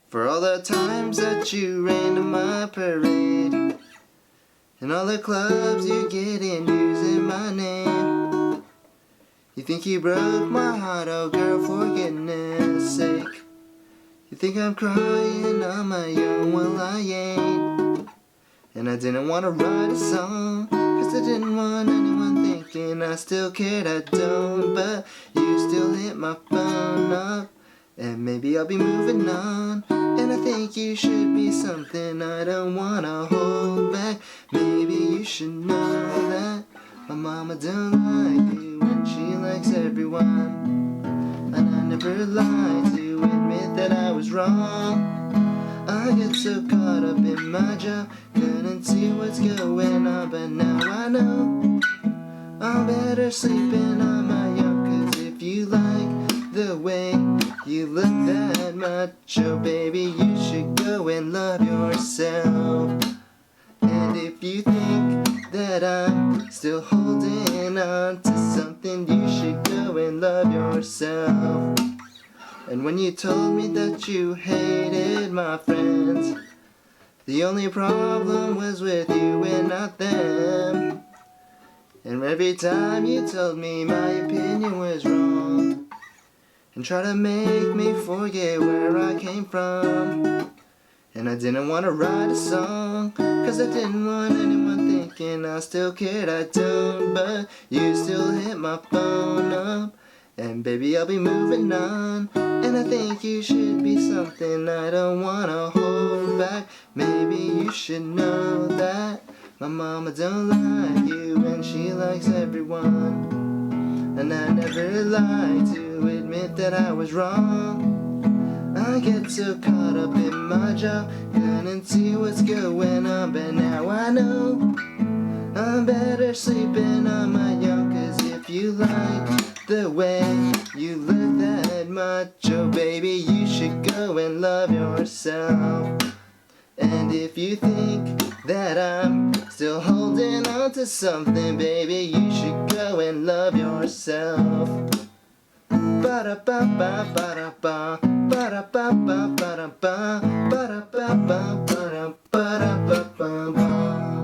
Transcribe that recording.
For all the times that you rained on my parade, and all the clubs you get in using my name. You think you broke my heart, oh girl, for goodness sake. You think I'm crying on my own, well I ain't. And I didn't want to write a song, cause I didn't want anyone thinking I still cared, I don't. But you still hit my phone up, and maybe I'll be moving on. And I think you should be something I don't wanna hold back. Maybe you should know that my mama don't like you when she likes everyone. And I never lied to admit that I was wrong. I get so caught up in my job, couldn't see what's going on. But now I know I'm better sleeping on my own. Cause if you like the way you look that much, oh baby, you should go and love yourself. And if you think that I'm still holding on to something, you should go and love yourself. And when you told me that you hated my friends, the only problem was with you and not them. And every time you told me my opinion was wrong, and try to make me forget where I came from. And I didn't want to write a song, cause I didn't want anyone thinking I still cared, I don't. But you still hit my phone up, and baby I'll be moving on. And I think you should be something I don't want to hold back. Maybe you should know that my mama don't like you and she likes everyone. And I never lied to admit that I was wrong. I get so caught up in my job, couldn't see what's going on. But now I know I'm better sleeping on my own. Cause if you like the way you look that much, oh baby, you should go and love yourself. And if you think that I'm still holding on to something, baby, you should go and love yourself. Ba-da-ba-ba, ba-da-ba, ba-da-ba-ba, ba-da-ba, ba-da-ba-ba, ba-da-ba-ba-ba-ba.